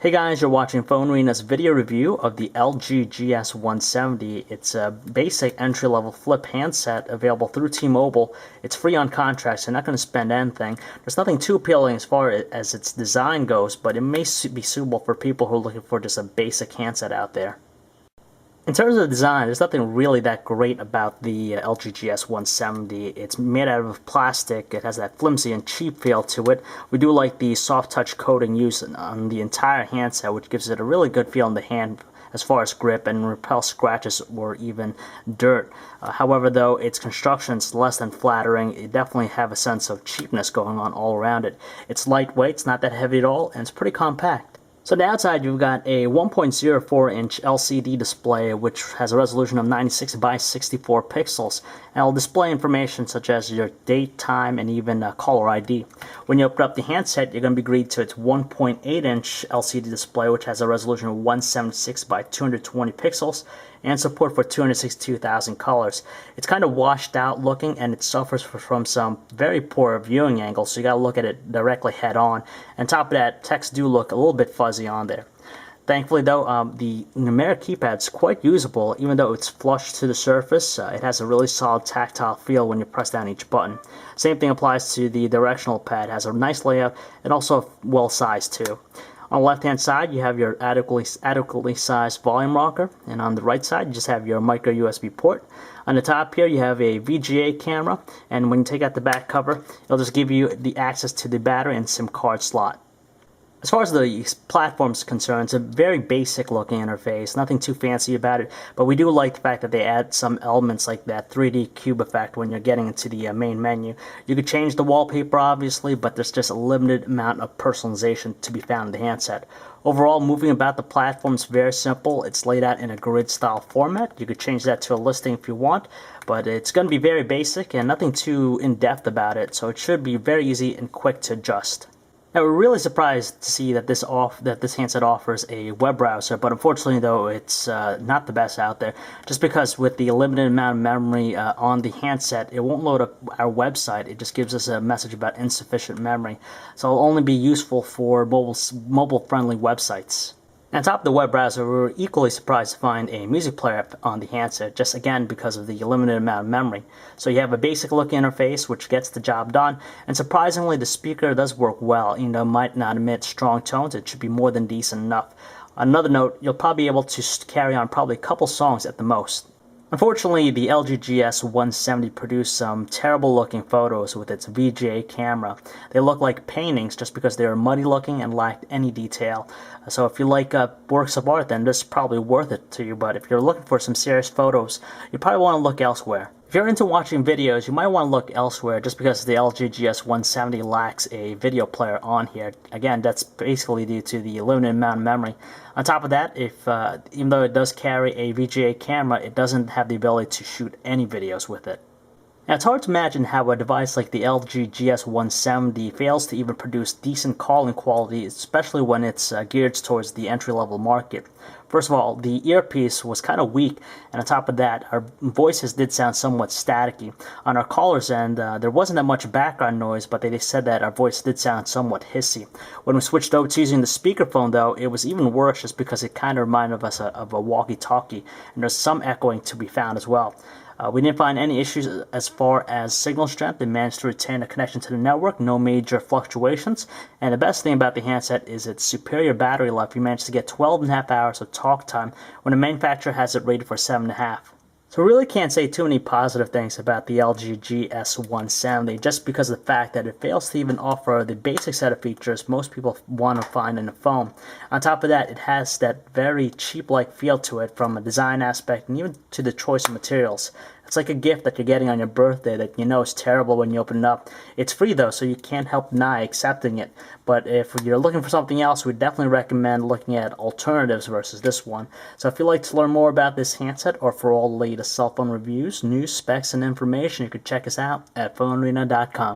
Hey guys, you're watching PhoneArena's video review of the LG GS170. It's a basic entry-level flip handset available through T-Mobile. It's free on contract, so you're not going to spend anything. There's nothing too appealing as far as its design goes, but it may be suitable for people who are looking for just a basic handset out there. In terms of design, there's nothing really that great about the LG GS170. It's made out of plastic. It has that flimsy and cheap feel to it. We do like the soft touch coating used on the entire handset, which gives it a really good feel in the hand as far as grip and repel scratches or even dirt. However, though, its construction is less than flattering. You definitely have a sense of cheapness going on all around it. It's lightweight, it's not that heavy at all, and it's pretty compact. So on the outside, you've got a 1.04-inch LCD display, which has a resolution of 96 by 64 pixels, and it'll display information such as your date, time, and even caller ID. When you open up the handset, you're going to be greeted to its 1.8-inch LCD display, which has a resolution of 176 by 220 pixels, and support for 262,000 colors. It's kind of washed out looking, and it suffers from some very poor viewing angles, so you got to look at it directly head on. And on top of that, text do look a little bit fuzzy on there. Thankfully though, the numeric keypad's quite usable. Even though it's flush to the surface, it has a really solid tactile feel when you press down each button. Same thing applies to the directional pad. It has a nice layout and also well sized too. On the left hand side, you have your adequately sized volume rocker, and on the right side you just have your micro USB port. On the top here you have a VGA camera, and when you take out the back cover, it'll just give you the access to the battery and SIM card slot. As far as the platform is concerned, it's a very basic looking interface, nothing too fancy about it, but we do like the fact that they add some elements like that 3D cube effect when you're getting into the main menu. You could change the wallpaper obviously, but there's just a limited amount of personalization to be found in the handset. Overall, moving about the platform is very simple. It's laid out in a grid style format. You could change that to a listing if you want, but it's going to be very basic and nothing too in-depth about it, so it should be very easy and quick to adjust. Now, we're really surprised to see that this handset offers a web browser, but unfortunately though it's not the best out there, just because with the limited amount of memory on the handset, it won't load up our website. It just gives us a message about insufficient memory, so it'll only be useful for mobile-friendly websites. On top of the web browser, we were equally surprised to find a music player on the handset, just again because of the limited amount of memory. So you have a basic looking interface which gets the job done, and surprisingly the speaker does work well. Even though it might not emit strong tones, it should be more than decent enough. On another note, you'll probably be able to carry on probably a couple songs at the most. Unfortunately, the LG GS170 produced some terrible looking photos with its VGA camera. They look like paintings just because they were muddy looking and lacked any detail. So if you like works of art, then this is probably worth it to you, but if you're looking for some serious photos, you probably want to look elsewhere. If you're into watching videos, you might want to look elsewhere just because the LG GS170 lacks a video player on here. Again, that's basically due to the limited amount of memory. On top of that, even though it does carry a VGA camera, it doesn't have the ability to shoot any videos with it. Now, it's hard to imagine how a device like the LG GS170 fails to even produce decent calling quality, especially when it's geared towards the entry-level market. First of all, the earpiece was kind of weak, and on top of that, our voices did sound somewhat staticky. On our caller's end, there wasn't that much background noise, but they said that our voice did sound somewhat hissy. When we switched over to using the speakerphone, though, it was even worse just because it kind of reminded us of a walkie-talkie, and there's some echoing to be found as well. We didn't find any issues as far as signal strength. It managed to retain a connection to the network, no major fluctuations. And the best thing about the handset is its superior battery life. We managed to get 12.5 hours of talk time when the manufacturer has it rated for 7.5. So we really can't say too many positive things about the LG GS170 just because of the fact that it fails to even offer the basic set of features most people want to find in a phone. On top of that, it has that very cheap-like feel to it from a design aspect and even to the choice of materials. It's like a gift that you're getting on your birthday that you know is terrible when you open it up. It's free though, so you can't help deny accepting it. But if you're looking for something else, we'd definitely recommend looking at alternatives versus this one. So if you'd like to learn more about this handset or for all the latest cell phone reviews, news, specs, and information, you can check us out at PhoneArena.com.